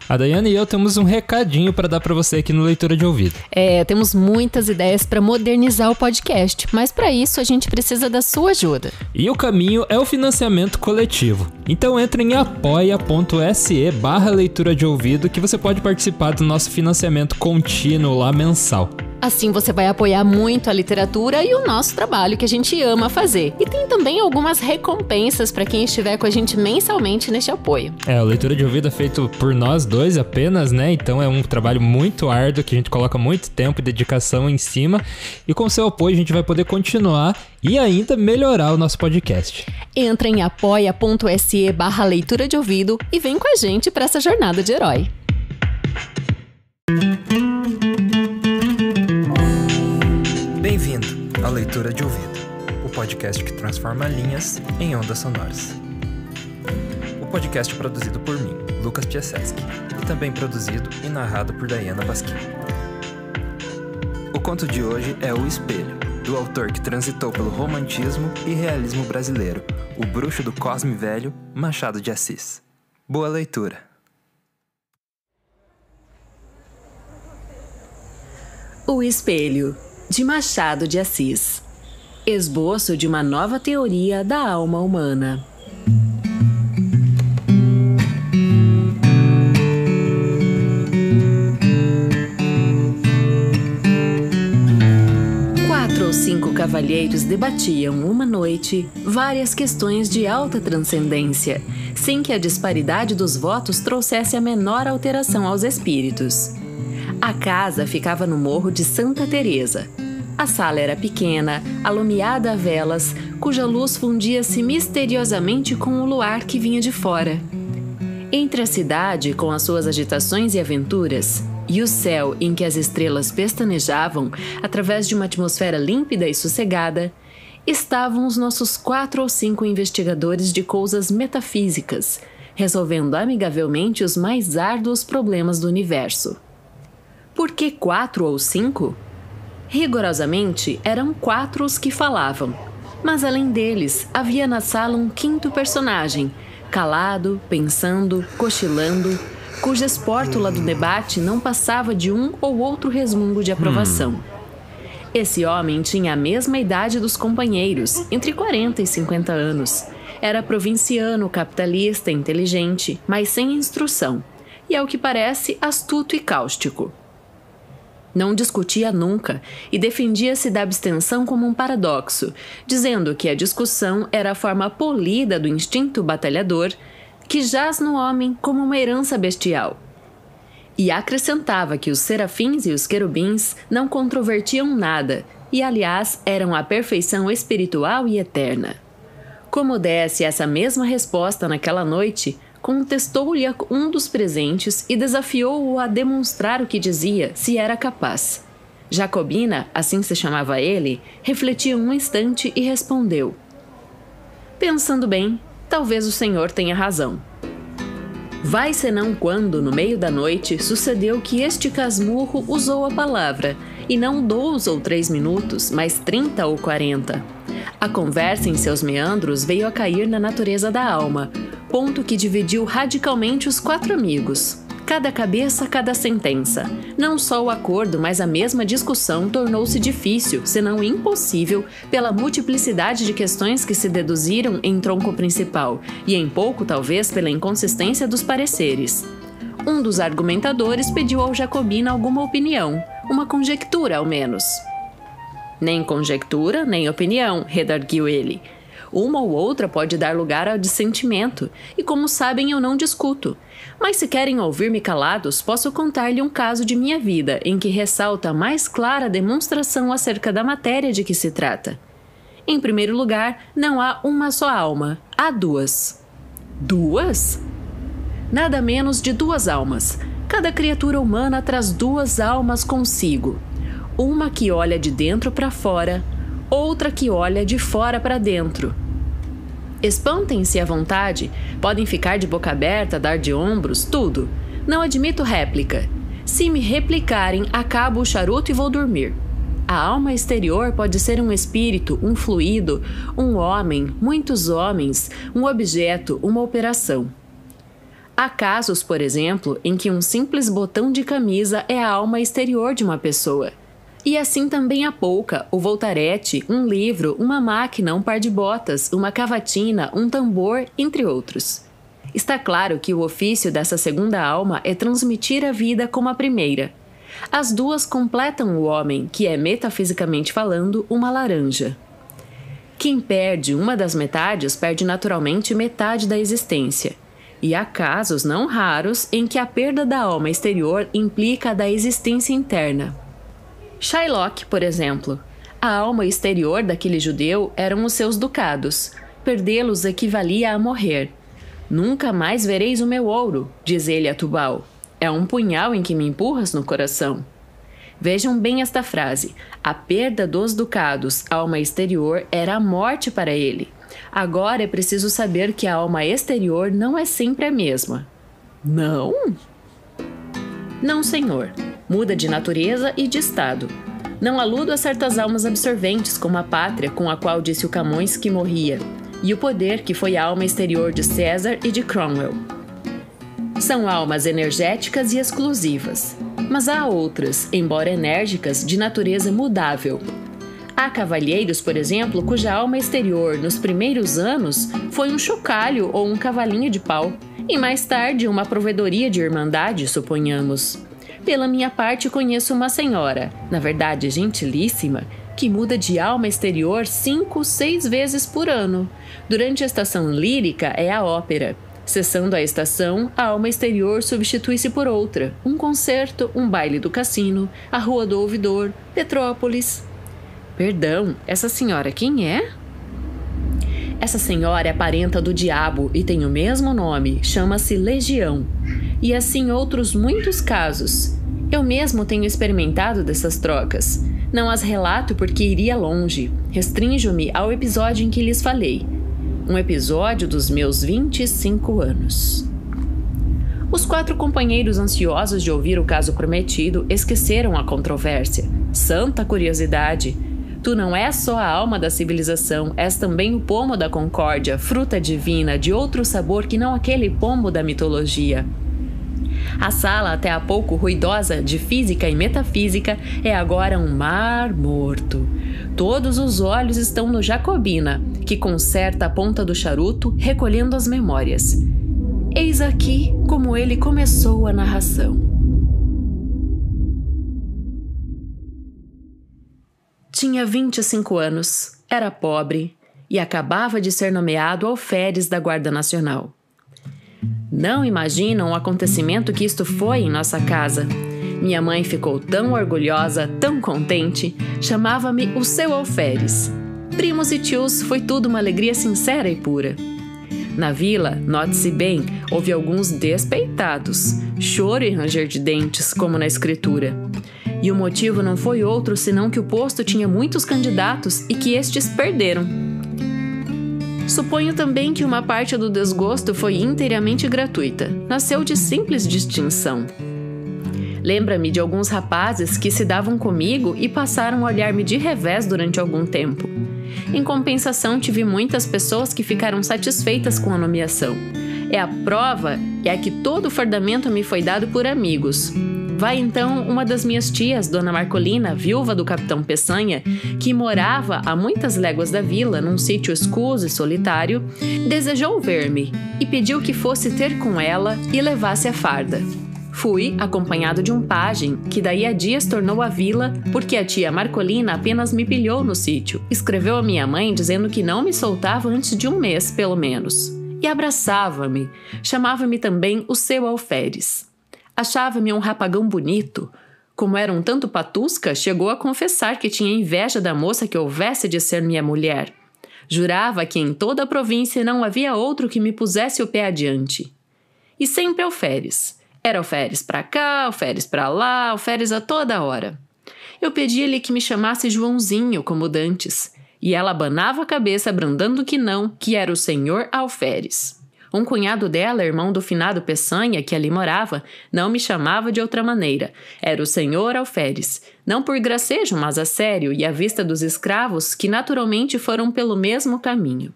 A Daiane e eu temos um recadinho para dar para você aqui no Leitura de Ouvido. Temos muitas ideias para modernizar o podcast, mas para isso a gente precisa da sua ajuda. E o caminho é o financiamento coletivo. Então entre em apoia.se/leitura de ouvido que você pode participar do nosso financiamento contínuo lá mensal. Assim você vai apoiar muito a literatura e o nosso trabalho que a gente ama fazer. E tem também algumas recompensas para quem estiver com a gente mensalmente neste apoio. O Leitura de Ouvido é feito por nós dois apenas, né? Então é um trabalho muito árduo que a gente coloca muito tempo e dedicação em cima. E com seu apoio a gente vai poder continuar e ainda melhorar o nosso podcast. Entra em apoia.se/leitura de ouvido e vem com a gente para essa jornada de herói. Bem-vindo à Leitura de Ouvido, o podcast que transforma linhas em ondas sonoras. O podcast é produzido por mim, Lucas Piasecki, e também produzido e narrado por Daiana Basquim. O conto de hoje é O Espelho, do autor que transitou pelo romantismo e realismo brasileiro, o bruxo do Cosme Velho, Machado de Assis. Boa leitura! O Espelho, de Machado de Assis. Esboço de uma nova teoria da alma humana. Quatro ou cinco cavalheiros debatiam uma noite várias questões de alta transcendência, sem que a disparidade dos votos trouxesse a menor alteração aos espíritos. A casa ficava no Morro de Santa Teresa. A sala era pequena, alumiada a velas, cuja luz fundia-se misteriosamente com o luar que vinha de fora. Entre a cidade, com as suas agitações e aventuras, e o céu em que as estrelas pestanejavam, através de uma atmosfera límpida e sossegada, estavam os nossos 4 ou 5 investigadores de coisas metafísicas, resolvendo amigavelmente os mais árduos problemas do universo. Por que 4 ou 5? Rigorosamente, eram 4 os que falavam, mas além deles, havia na sala um quinto personagem, calado, pensando, cochilando, cuja espórtula do debate não passava de um ou outro resmungo de aprovação. Esse homem tinha a mesma idade dos companheiros, entre 40 e 50 anos. Era provinciano, capitalista, inteligente, mas sem instrução, e ao que parece astuto e cáustico. Não discutia nunca e defendia-se da abstenção como um paradoxo, dizendo que a discussão era a forma polida do instinto batalhador que jaz no homem como uma herança bestial. E acrescentava que os serafins e os querubins não controvertiam nada e, aliás, eram a perfeição espiritual e eterna. Como desse essa mesma resposta naquela noite, contestou-lhe um dos presentes e desafiou-o a demonstrar o que dizia, se era capaz. Jacobina, assim se chamava ele, refletiu um instante e respondeu: pensando bem, talvez o senhor tenha razão. Vai senão quando, no meio da noite, sucedeu que este casmurro usou a palavra, e não 2 ou 3 minutos, mas 30 ou 40. A conversa em seus meandros veio a cair na natureza da alma, ponto que dividiu radicalmente os 4 amigos. Cada cabeça, cada sentença. Não só o acordo, mas a mesma discussão tornou-se difícil, senão impossível, pela multiplicidade de questões que se deduziram em tronco principal, e em pouco, talvez, pela inconsistência dos pareceres. Um dos argumentadores pediu ao Jacobina alguma opinião, uma conjectura, ao menos. Nem conjectura, nem opinião, redarguiu ele. Uma ou outra pode dar lugar ao dissentimento, e como sabem eu não discuto. Mas se querem ouvir-me calados, posso contar-lhe um caso de minha vida em que ressalta a mais clara demonstração acerca da matéria de que se trata. Em primeiro lugar, não há uma só alma, há 2. 2? Nada menos de 2 almas. Cada criatura humana traz 2 almas consigo. Uma que olha de dentro para fora, outra que olha de fora para dentro. Espantem-se à vontade, podem ficar de boca aberta, dar de ombros, tudo. Não admito réplica. Se me replicarem, acabo o charuto e vou dormir. A alma exterior pode ser um espírito, um fluido, um homem, muitos homens, um objeto, uma operação. Há casos, por exemplo, em que um simples botão de camisa é a alma exterior de uma pessoa. E assim também há pouca, o voltarete, um livro, uma máquina, um par de botas, uma cavatina, um tambor, entre outros. Está claro que o ofício dessa segunda alma é transmitir a vida como a primeira. As duas completam o homem, que é, metafisicamente falando, uma laranja. Quem perde uma das metades perde naturalmente metade da existência. E há casos não raros em que a perda da alma exterior implica a da existência interna. Shylock, por exemplo. A alma exterior daquele judeu eram os seus ducados. Perdê-los equivalia a morrer. Nunca mais vereis o meu ouro, diz ele a Tubal. É um punhal em que me empurras no coração. Vejam bem esta frase. A perda dos ducados, alma exterior, era a morte para ele. Agora é preciso saber que a alma exterior não é sempre a mesma. Não? Não, senhor. Muda de natureza e de estado. Não aludo a certas almas absorventes, como a pátria com a qual disse o Camões que morria, e o poder que foi a alma exterior de César e de Cromwell. São almas energéticas e exclusivas, mas há outras, embora enérgicas, de natureza mudável. Há cavalheiros, por exemplo, cuja alma exterior, nos primeiros anos, foi um chocalho ou um cavalinho de pau, e mais tarde uma provedoria de irmandade, suponhamos. Pela minha parte, conheço uma senhora, na verdade gentilíssima, que muda de alma exterior 5, 6 vezes por ano. Durante a estação lírica é a ópera. Cessando a estação, a alma exterior substitui-se por outra. Um concerto, um baile do cassino, a Rua do Ouvidor, Petrópolis. Perdão, essa senhora quem é? Essa senhora é parenta do diabo e tem o mesmo nome, chama-se Legião. E assim outros muitos casos. Eu mesmo tenho experimentado dessas trocas. Não as relato porque iria longe. Restrinjo-me ao episódio em que lhes falei. Um episódio dos meus 25 anos. Os 4 companheiros ansiosos de ouvir o caso prometido esqueceram a controvérsia. Santa curiosidade! Tu não és só a alma da civilização, és também o pomo da concórdia, fruta divina, de outro sabor que não aquele pomo da mitologia. A sala, até há pouco ruidosa de física e metafísica, é agora um mar morto. Todos os olhos estão no Jacobina, que conserta a ponta do charuto, recolhendo as memórias. Eis aqui como ele começou a narração. Tinha 25 anos, era pobre e acabava de ser nomeado alferes da Guarda Nacional. Não imaginam o acontecimento que isto foi em nossa casa. Minha mãe ficou tão orgulhosa, tão contente, chamava-me o seu alferes. Primos e tios, foi tudo uma alegria sincera e pura. Na vila, note-se bem, houve alguns despeitados, choro e ranger de dentes, como na escritura. E o motivo não foi outro senão que o posto tinha muitos candidatos e que estes perderam. Suponho também que uma parte do desgosto foi inteiramente gratuita. Nasceu de simples distinção. Lembra-me de alguns rapazes que se davam comigo e passaram a olhar-me de revés durante algum tempo. Em compensação, tive muitas pessoas que ficaram satisfeitas com a nomeação. A prova é que todo o fardamento me foi dado por amigos. Vai então uma das minhas tias, Dona Marcolina, viúva do capitão Peçanha, que morava a muitas léguas da vila, num sítio escuso e solitário, desejou ver-me e pediu que fosse ter com ela e levasse a farda. Fui, acompanhado de um pajem, que daí a dias tornou a vila, porque a tia Marcolina apenas me pilhou no sítio. Escreveu a minha mãe dizendo que não me soltava antes de 1 mês, pelo menos. E abraçava-me. Chamava-me também o seu alferes. Achava-me um rapagão bonito. Como era um tanto patusca, chegou a confessar que tinha inveja da moça que houvesse de ser minha mulher. Jurava que em toda a província não havia outro que me pusesse o pé adiante. E sempre alferes. Era alferes para cá, alferes para lá, alferes a toda hora. Eu pedia-lhe que me chamasse Joãozinho, como dantes, e ela abanava a cabeça, brandando que não, que era o senhor alferes. Um cunhado dela, irmão do finado Peçanha, que ali morava, não me chamava de outra maneira. Era o senhor alferes, não por gracejo, mas a sério e à vista dos escravos, que naturalmente foram pelo mesmo caminho.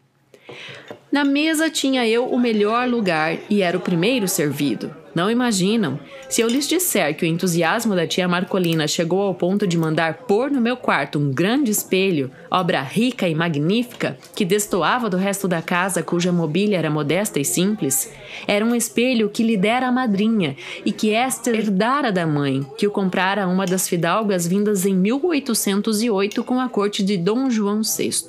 Na mesa tinha eu o melhor lugar e era o primeiro servido. Não imaginam? Se eu lhes disser que o entusiasmo da tia Marcolina chegou ao ponto de mandar pôr no meu quarto um grande espelho, obra rica e magnífica, que destoava do resto da casa cuja mobília era modesta e simples, era um espelho que lhe dera a madrinha e que esta herdara da mãe, que o comprara a uma das fidalgas vindas em 1808 com a corte de Dom João VI.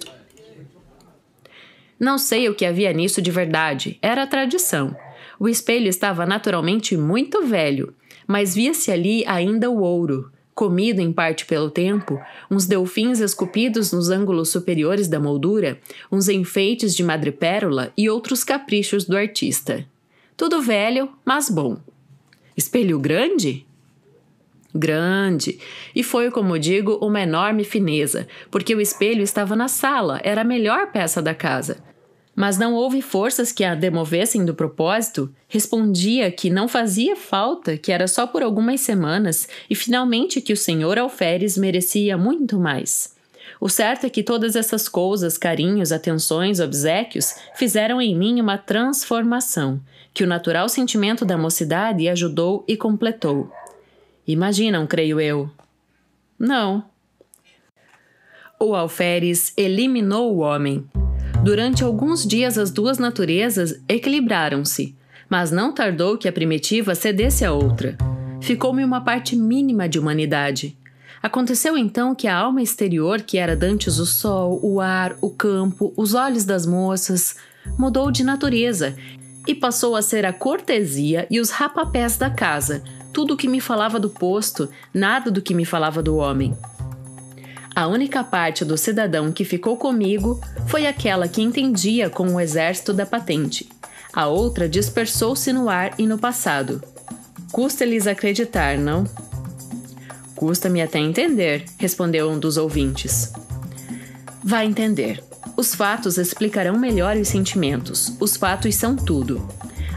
Não sei o que havia nisso de verdade, era a tradição. O espelho estava naturalmente muito velho, mas via-se ali ainda o ouro, comido em parte pelo tempo, uns delfins esculpidos nos ângulos superiores da moldura, uns enfeites de madrepérola e outros caprichos do artista. Tudo velho, mas bom. Espelho grande? Grande. E foi, como digo, uma enorme fineza, porque o espelho estava na sala, era a melhor peça da casa. Mas não houve forças que a demovessem do propósito, respondia que não fazia falta, que era só por algumas semanas e finalmente que o senhor alferes merecia muito mais. O certo é que todas essas coisas, carinhos, atenções, obséquios, fizeram em mim uma transformação, que o natural sentimento da mocidade ajudou e completou. Imaginam, creio eu? Não. O alferes eliminou o homem. Durante alguns dias as duas naturezas equilibraram-se, mas não tardou que a primitiva cedesse à outra. Ficou-me uma parte mínima de humanidade. Aconteceu então que a alma exterior, que era dantes o sol, o ar, o campo, os olhos das moças, mudou de natureza e passou a ser a cortesia e os rapapés da casa, tudo o que me falava do posto, nada do que me falava do homem. A única parte do cidadão que ficou comigo foi aquela que entendia com o exército da patente. A outra dispersou-se no ar e no passado. Custa-lhes acreditar, não? Custa-me até entender, respondeu um dos ouvintes. Vá entender. Os fatos explicarão melhor os sentimentos. Os fatos são tudo.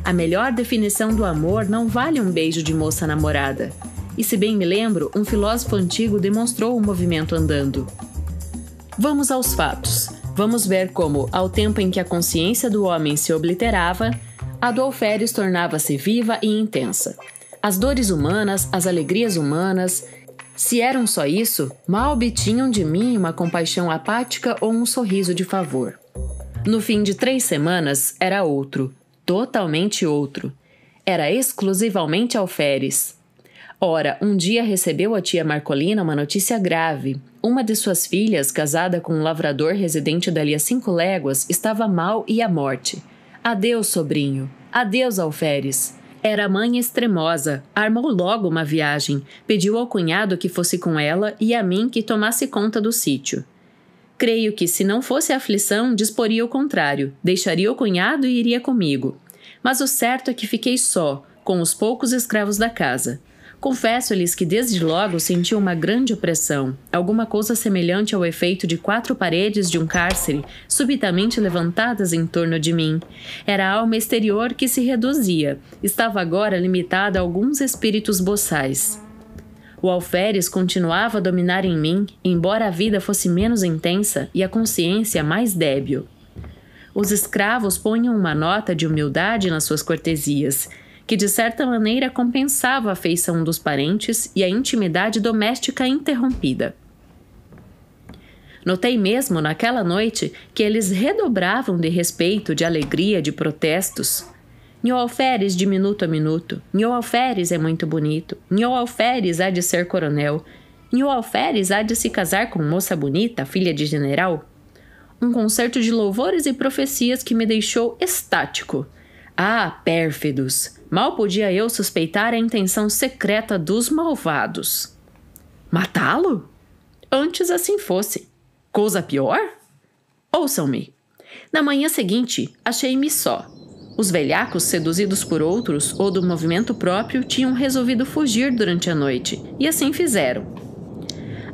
A melhor definição do amor não vale um beijo de moça namorada. E se bem me lembro, um filósofo antigo demonstrou o movimento andando. Vamos aos fatos. Vamos ver como, ao tempo em que a consciência do homem se obliterava, a do alferes tornava-se viva e intensa. As dores humanas, as alegrias humanas, se eram só isso, mal obtinham de mim uma compaixão apática ou um sorriso de favor. No fim de 3 semanas, era outro, totalmente outro. Era exclusivamente alferes. Ora, um dia recebeu a tia Marcolina uma notícia grave. Uma de suas filhas, casada com um lavrador residente dali a 5 léguas, estava mal e à morte. Adeus, sobrinho. Adeus, alferes. Era mãe extremosa. Armou logo uma viagem. Pediu ao cunhado que fosse com ela e a mim que tomasse conta do sítio. Creio que, se não fosse aflição, disporia o contrário. Deixaria o cunhado e iria comigo. Mas o certo é que fiquei só, com os poucos escravos da casa. Confesso-lhes que desde logo senti uma grande opressão, alguma coisa semelhante ao efeito de 4 paredes de um cárcere subitamente levantadas em torno de mim. Era a alma exterior que se reduzia, estava agora limitada a alguns espíritos boçais. O alferes continuava a dominar em mim, embora a vida fosse menos intensa e a consciência mais débil. Os escravos punham uma nota de humildade nas suas cortesias, que de certa maneira compensava a afeição dos parentes e a intimidade doméstica interrompida. Notei mesmo naquela noite que eles redobravam de respeito, de alegria, de protestos. Nhô alferes de minuto a minuto, Nhô alferes é muito bonito, Nhô alferes há de ser coronel, Nhô alferes há de se casar com moça bonita, filha de general. Um concerto de louvores e profecias que me deixou estático. Ah, pérfidos! Mal podia eu suspeitar a intenção secreta dos malvados. Matá-lo? Antes assim fosse. Coisa pior? Ouçam-me. Na manhã seguinte, achei-me só. Os velhacos, seduzidos por outros ou do movimento próprio, tinham resolvido fugir durante a noite, e assim fizeram.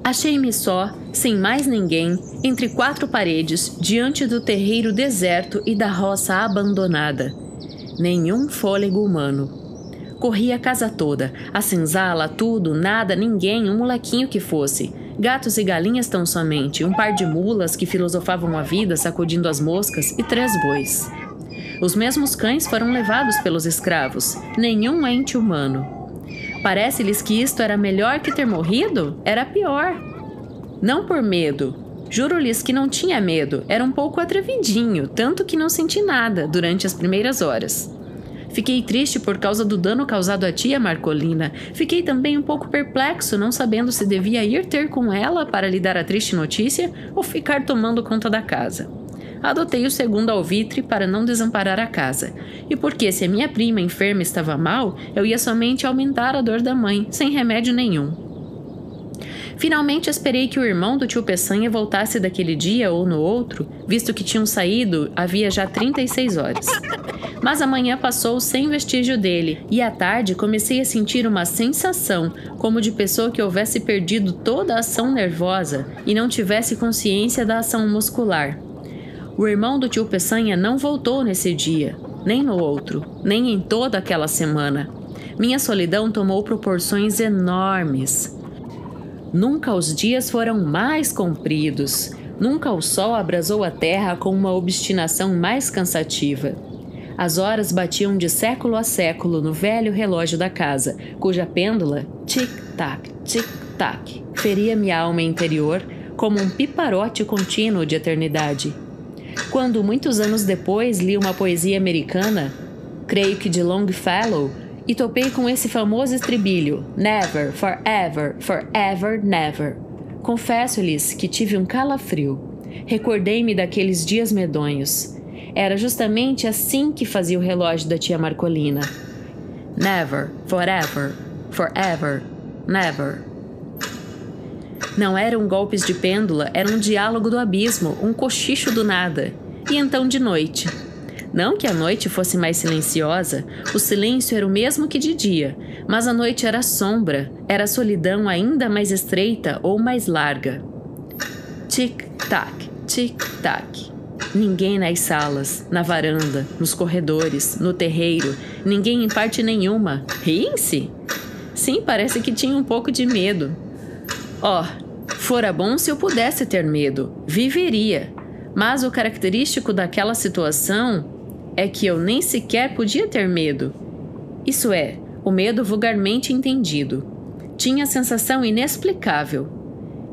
Achei-me só, sem mais ninguém, entre 4 paredes, diante do terreiro deserto e da roça abandonada. Nenhum fôlego humano. Corri a casa toda, a senzala, tudo, nada, ninguém, um molequinho que fosse. Gatos e galinhas tão somente, um par de mulas que filosofavam a vida sacudindo as moscas e 3 bois. Os mesmos cães foram levados pelos escravos, nenhum ente humano. Parece-lhes que isto era melhor que ter morrido? Era pior. Não por medo. Juro-lhes que não tinha medo, era um pouco atrevidinho, tanto que não senti nada durante as primeiras horas. Fiquei triste por causa do dano causado à tia Marcolina. Fiquei também um pouco perplexo, não sabendo se devia ir ter com ela para lhe dar a triste notícia ou ficar tomando conta da casa. Adotei o segundo alvitre para não desamparar a casa, e porque se a minha prima enferma estava mal, eu ia somente aumentar a dor da mãe, sem remédio nenhum. Finalmente esperei que o irmão do tio Peçanha voltasse daquele dia ou no outro, visto que tinham saído havia já 36 horas. Mas a manhã passou sem vestígio dele, e à tarde comecei a sentir uma sensação como de pessoa que houvesse perdido toda a ação nervosa e não tivesse consciência da ação muscular. O irmão do tio Peçanha não voltou nesse dia, nem no outro, nem em toda aquela semana. Minha solidão tomou proporções enormes. Nunca os dias foram mais compridos, nunca o sol abrasou a terra com uma obstinação mais cansativa. As horas batiam de século a século no velho relógio da casa, cuja pêndula, tic-tac, tic-tac, feria minha alma interior como um piparote contínuo de eternidade. Quando, muitos anos depois, li uma poesia americana, creio que de Longfellow, e topei com esse famoso estribilho, Never, forever, forever, never. Confesso-lhes que tive um calafrio. Recordei-me daqueles dias medonhos. Era justamente assim que fazia o relógio da tia Marcolina. Never, forever, forever, never. Não eram golpes de pêndula, era um diálogo do abismo, um cochicho do nada. E então de noite. Não que a noite fosse mais silenciosa, o silêncio era o mesmo que de dia, mas a noite era sombra, era a solidão ainda mais estreita ou mais larga. Tic-tac, tic-tac. Ninguém nas salas, na varanda, nos corredores, no terreiro, ninguém em parte nenhuma. Riem-se? Sim, parece que tinha um pouco de medo. Fora bom se eu pudesse ter medo, viveria. Mas o característico daquela situação é que eu nem sequer podia ter medo. Isso é, o medo vulgarmente entendido. Tinha sensação inexplicável.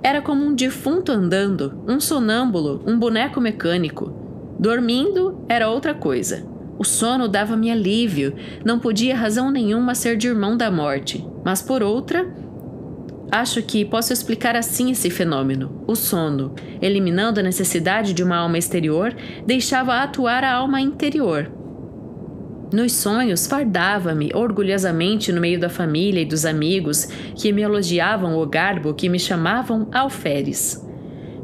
Era como um defunto andando, um sonâmbulo, um boneco mecânico. Dormindo era outra coisa. O sono dava-me alívio, não podia razão nenhuma ser de irmão da morte. Mas por outra, acho que posso explicar assim esse fenômeno. O sono, eliminando a necessidade de uma alma exterior, deixava atuar a alma interior. Nos sonhos, fardava-me orgulhosamente no meio da família e dos amigos que me elogiavam o garbo, que me chamavam alferes.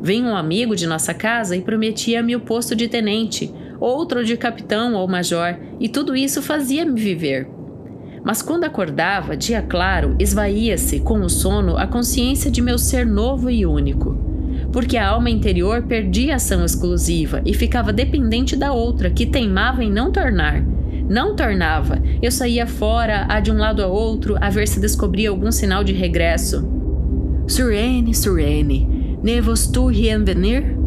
Vinha um amigo de nossa casa e prometia-me o posto de tenente, outro de capitão ou major, e tudo isso fazia-me viver. Mas quando acordava, dia claro, esvaía-se com o sono a consciência de meu ser novo e único. Porque a alma interior perdia ação exclusiva e ficava dependente da outra, que teimava em não tornar. Não tornava. Eu saía fora, de um lado a outro, a ver se descobria algum sinal de regresso. Surene, surene, ne vos tu rien venir?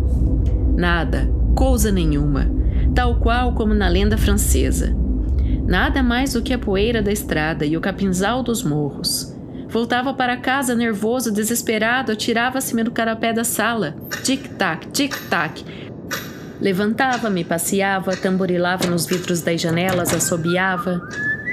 Nada, coisa nenhuma, tal qual como na lenda francesa. Nada mais do que a poeira da estrada e o capinzal dos morros. Voltava para casa nervoso, desesperado, atirava-se-me no canapé da sala. Tic-tac, tic-tac. Levantava-me, passeava, tamborilava nos vidros das janelas, assobiava.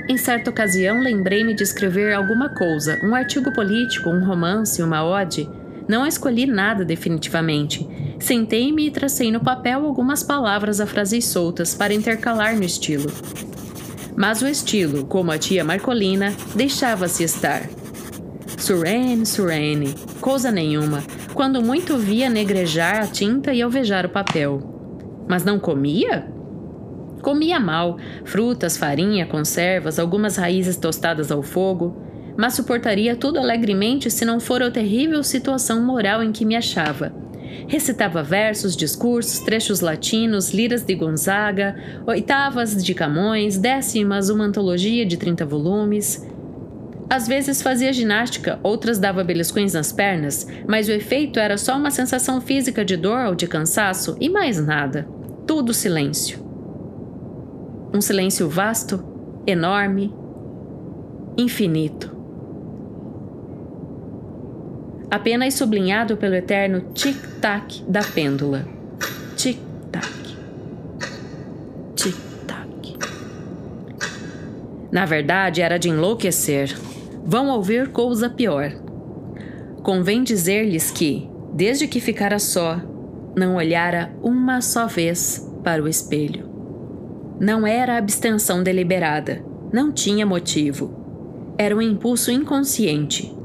Em certa ocasião, lembrei-me de escrever alguma coisa, um artigo político, um romance, uma ode. Não escolhi nada definitivamente. Sentei-me e tracei no papel algumas palavras a frases soltas para intercalar no estilo. Mas o estilo, como a tia Marcolina, deixava-se estar. Surene, surene, coisa nenhuma, quando muito via negrejar a tinta e alvejar o papel. Mas não comia? Comia mal, frutas, farinha, conservas, algumas raízes tostadas ao fogo, mas suportaria tudo alegremente se não fora a terrível situação moral em que me achava. Recitava versos, discursos, trechos latinos, liras de Gonzaga, oitavas de Camões, décimas, uma antologia de 30 volumes. Às vezes fazia ginástica, outras dava beliscões nas pernas, mas o efeito era só uma sensação física de dor ou de cansaço e mais nada. Tudo silêncio. Um silêncio vasto, enorme, infinito. Apenas sublinhado pelo eterno tic-tac da pêndula. Tic-tac. Tic-tac. Na verdade, era de enlouquecer. Vão ouvir coisa pior. Convém dizer-lhes que, desde que ficara só, não olhara uma só vez para o espelho. Não era abstenção deliberada, não tinha motivo. Era um impulso inconsciente.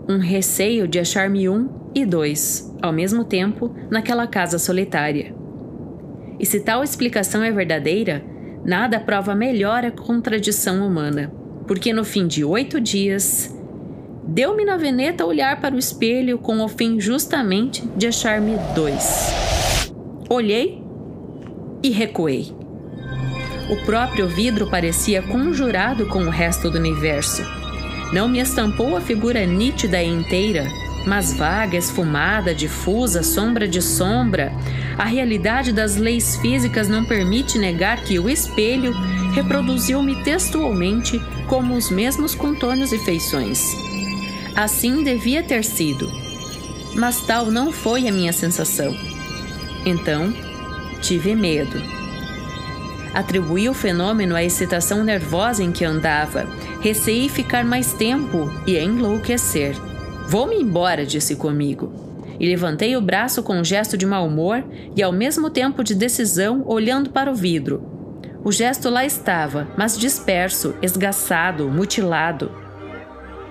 Um receio de achar-me um e dois, ao mesmo tempo, naquela casa solitária. E se tal explicação é verdadeira, nada prova melhor a contradição humana, porque no fim de 8 dias, deu-me na veneta olhar para o espelho com o fim justamente de achar-me 2. Olhei e recuei. O próprio vidro parecia conjurado com o resto do universo. Não me estampou a figura nítida e inteira, mas vaga, esfumada, difusa, sombra de sombra. A realidade das leis físicas não permite negar que o espelho reproduziu-me textualmente como os mesmos contornos e feições. Assim devia ter sido, mas tal não foi a minha sensação. Então, tive medo. Atribuí o fenômeno à excitação nervosa em que andava. Receei ficar mais tempo e enlouquecer. Vou-me embora, disse comigo. E levantei o braço com um gesto de mau humor e ao mesmo tempo de decisão, olhando para o vidro. O gesto lá estava, mas disperso, esgaçado, mutilado.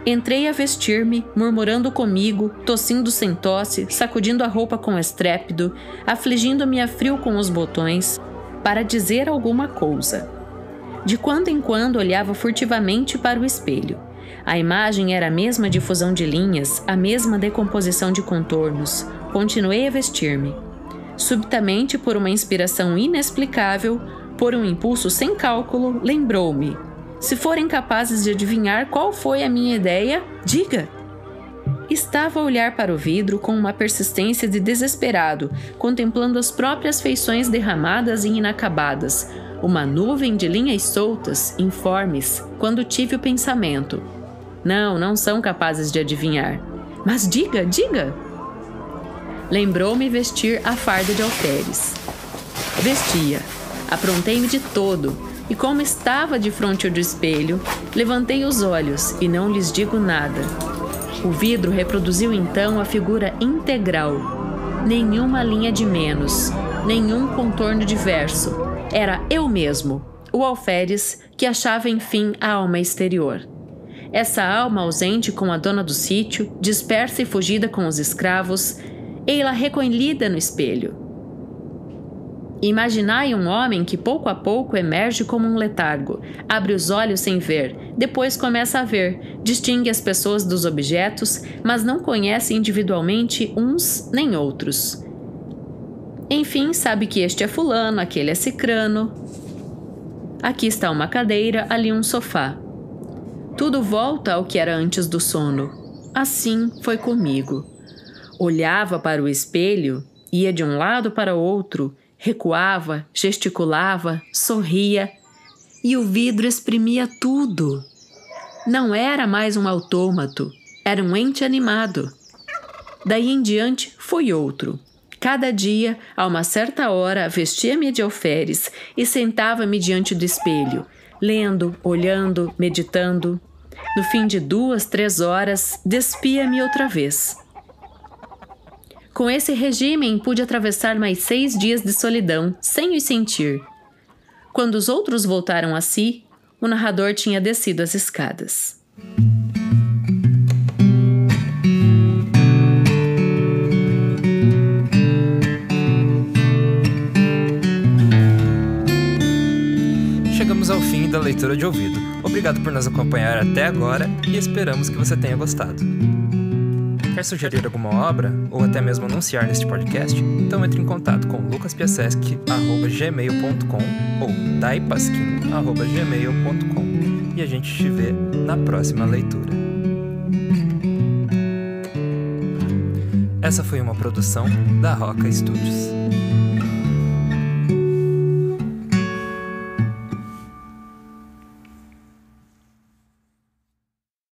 Entrei a vestir-me, murmurando comigo, tossindo sem tosse, sacudindo a roupa com estrépito, afligindo-me a frio com os botões, para dizer alguma coisa. De quando em quando olhava furtivamente para o espelho. A imagem era a mesma difusão de linhas, a mesma decomposição de contornos. Continuei a vestir-me. Subitamente, por uma inspiração inexplicável, por um impulso sem cálculo, lembrou-me. Se forem capazes de adivinhar qual foi a minha ideia, diga! Estava a olhar para o vidro com uma persistência de desesperado, contemplando as próprias feições derramadas e inacabadas, uma nuvem de linhas soltas, informes, quando tive o pensamento. Não são capazes de adivinhar. Mas diga, diga! Lembrou-me vestir a farda de alferes. Vestia. Aprontei-me de todo, e como estava de frente ao espelho, levantei os olhos e não lhes digo nada. O vidro reproduziu então a figura integral. Nenhuma linha de menos, nenhum contorno diverso. Era eu mesmo, o alferes, que achava enfim a alma exterior. Essa alma ausente com a dona do sítio, dispersa e fugida com os escravos, ei-la recolhida no espelho. Imaginai um homem que pouco a pouco emerge como um letargo, abre os olhos sem ver, depois começa a ver, distingue as pessoas dos objetos, mas não conhece individualmente uns nem outros. Enfim, sabe que este é fulano, aquele é cicrano. Aqui está uma cadeira, ali um sofá. Tudo volta ao que era antes do sono. Assim foi comigo. Olhava para o espelho, ia de um lado para o outro, recuava, gesticulava, sorria, e o vidro exprimia tudo. Não era mais um autômato, era um ente animado. Daí em diante foi outro. Cada dia, a uma certa hora, vestia-me de alferes e sentava-me diante do espelho, lendo, olhando, meditando. No fim de 2, 3 horas, despia-me outra vez. Com esse regime, pude atravessar mais 6 dias de solidão, sem os sentir. Quando os outros voltaram a si, o narrador tinha descido as escadas. Chegamos ao fim da leitura de ouvido. Obrigado por nos acompanhar até agora e esperamos que você tenha gostado. Quer sugerir alguma obra ou até mesmo anunciar neste podcast? Então entre em contato com lucaspiasesc@gmail.com ou daipasquim@gmail.com e a gente te vê na próxima leitura. Essa foi uma produção da Roca Studios.